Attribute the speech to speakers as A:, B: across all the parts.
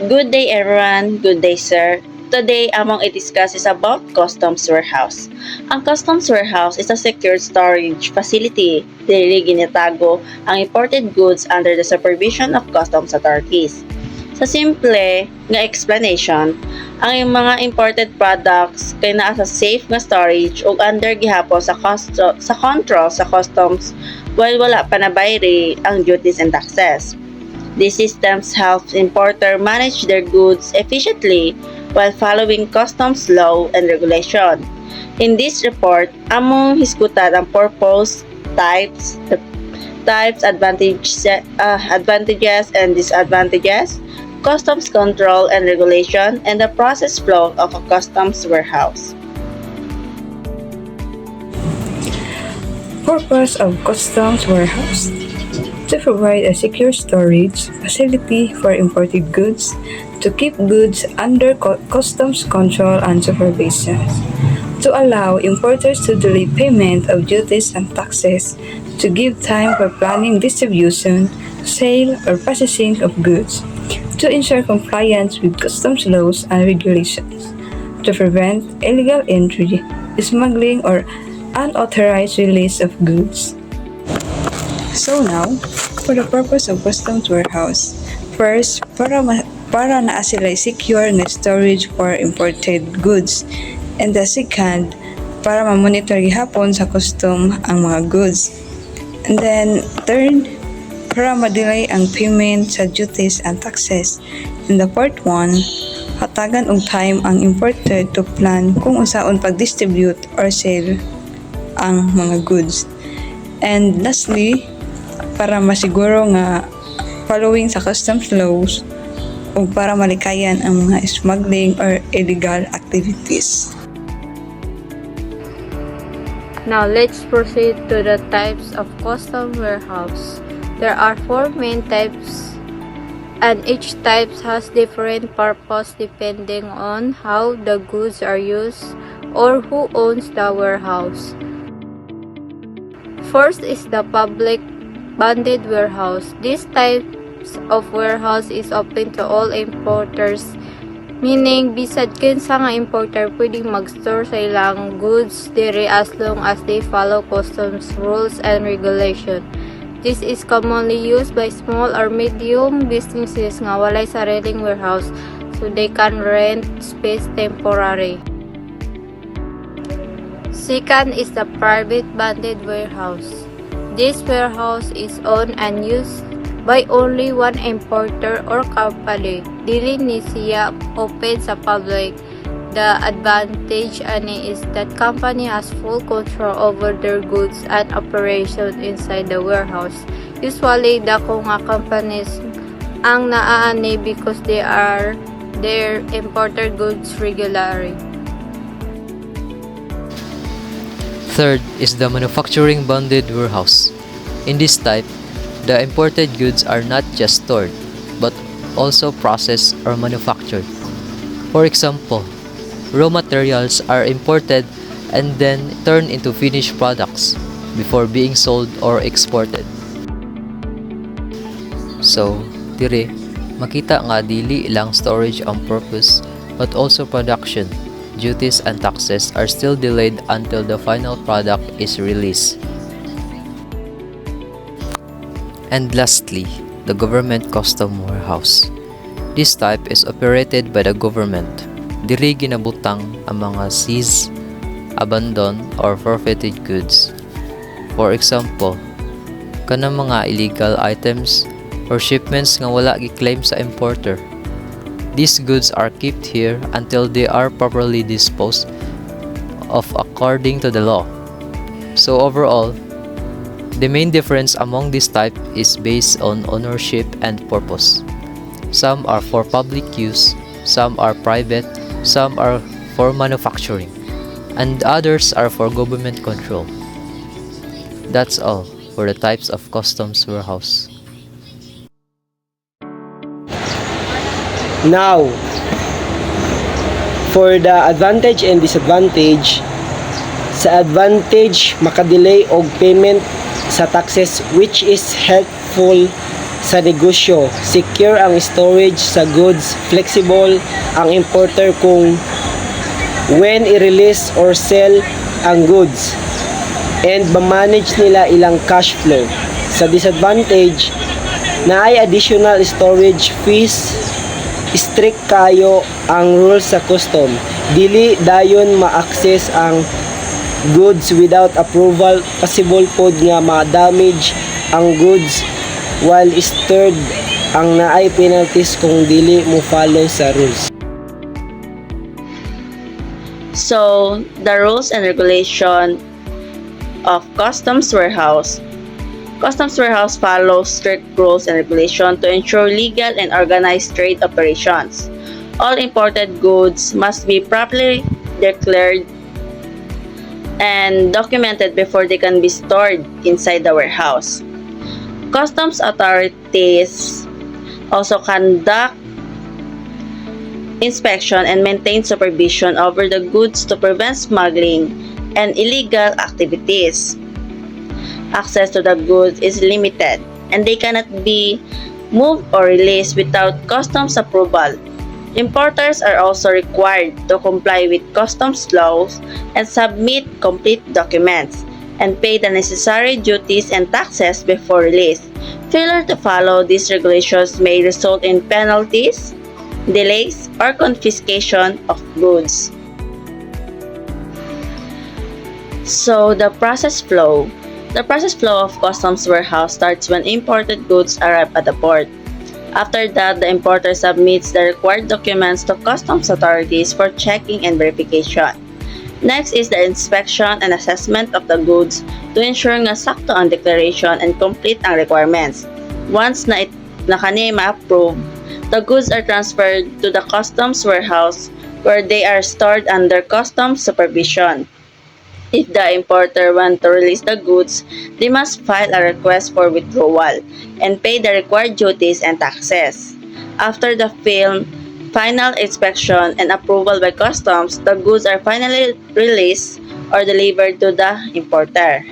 A: Good day everyone, good day sir. Today, among i-discuss is about customs warehouse. Ang customs warehouse is a secured storage facility. Dili ginitago ang imported goods under the supervision of customs authorities. Sa simple nga explanation, ang mga imported products kay naa sa safe nga storage ug under gihapon sa control sa customs while wala pa nabayri ang duties and taxes. These systems help importer manage their goods efficiently while following customs law and regulation. In this report, among hisgutan ang purpose, advantages and disadvantages, customs control and regulation, and the process flow of a customs warehouse.
B: Purpose of customs warehouse: to provide a secure storage facility for imported goods, to keep goods under customs control and supervision, to allow importers to delay payment of duties and taxes, to give time for planning distribution, sale, or processing of goods, to ensure compliance with customs laws and regulations, to prevent illegal entry, smuggling, or unauthorized release of goods. So now, for the purpose of customs warehouse, first, para naa sila secure nga storage for imported goods, and the second, para ma-monitor gihapon sa custom ang mga goods. And then, third, para ma-delay ang payment sa duties and taxes. And the fourth one, hatagan og time ang importer to plan kung unsaon pag-distribute or sell ang mga goods. And lastly, para masiguro nga following sa customs laws o para malikayan ang mga smuggling or illegal activities.
C: Now let's proceed to the types of custom warehouse. There are 4 main types and each type has different purpose depending on how the goods are used or who owns the warehouse. First is the public bonded warehouse. This type of warehouse is open to all importers, meaning bisad kinsa nga importer pwedeng mag-store sa ilang goods diri as long as they follow customs rules and regulation. This is commonly used by small or medium businesses nga walay sariling warehouse, so they can rent space temporary. Second is the private bonded warehouse. This warehouse is owned and used by only one importer or company. Dili ni siya open sa public. The advantage ani is that company has full control over their goods and operation inside the warehouse. Usually, dako nga companies ang naaani because they are their importer goods regularly.
D: Third is the manufacturing bonded warehouse. In this type, the imported goods are not just stored, but also processed or manufactured. For example, raw materials are imported and then turned into finished products before being sold or exported. So, dire, makita nga dili ilang storage ang purpose, but also production. Duties and taxes are still delayed until the final product is released. And lastly, the government custom warehouse. This type is operated by the government. Diri ginabutang ang mga seized, abandoned, or forfeited goods. For example, kanang mga illegal items or shipments nga wala gi-claim sa importer. These goods are kept here until they are properly disposed of according to the law. So overall, the main difference among this type is based on ownership and purpose. Some are for public use, some are private, some are for manufacturing, and others are for government control. That's all for the types of customs warehouse.
E: Now, for the advantage and disadvantage, sa advantage, makadelay og payment sa taxes which is helpful sa negosyo. Secure ang storage sa goods, flexible ang importer kung when i-release or sell ang goods, and ma-manage nila ilang cash flow. Sa disadvantage, na ay additional storage fees, strict kayo ang rules sa custom. Dili dayon ma-access ang goods without approval. Possible pod nga ma-damage ang goods while stored. Ang naay penalties kung dili mo follow sa rules.
A: So, the rules and regulation of Customs Warehouse. Customs Warehouse follows strict rules and regulation to ensure legal and organized trade operations. All imported goods must be properly declared and documented before they can be stored inside the warehouse. Customs authorities also conduct inspection and maintain supervision over the goods to prevent smuggling and illegal activities. Access to the goods is limited and they cannot be moved or released without customs approval. Importers are also required to comply with customs laws and submit complete documents and pay the necessary duties and taxes before release. Failure to follow these regulations may result in penalties, delays, or confiscation of goods. So, the process flow. The process flow of Customs Warehouse starts when imported goods arrive at the port. After that, the importer submits the required documents to customs authorities for checking and verification. Next is the inspection and assessment of the goods to ensure nga sakto ang declaration and complete ang requirements. Once na kani ma-approve, the goods are transferred to the Customs Warehouse where they are stored under customs supervision. If the importer wants to release the goods, they must file a request for withdrawal and pay the required duties and taxes. After the final inspection and approval by customs, the goods are finally released or delivered to the importer.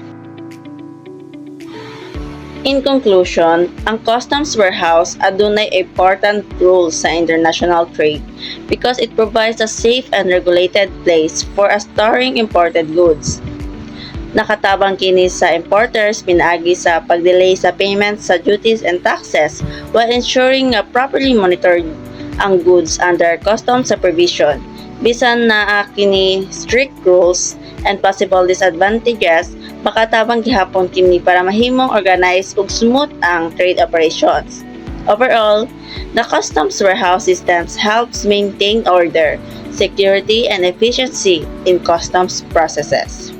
A: In conclusion, ang Customs Warehouse adunay important role sa international trade because it provides a safe and regulated place for storing imported goods. Nakatabang kini sa importers pinaagi sa pagdelay sa payments sa duties and taxes while ensuring nga properly monitored ang goods under customs supervision. Bisan na kini strict rules and possible disadvantages, makatabang gihapon kini para mahimong organized ug smooth ang trade operations. Overall, the Customs Warehouse systems helps maintain order, security, and efficiency in customs processes.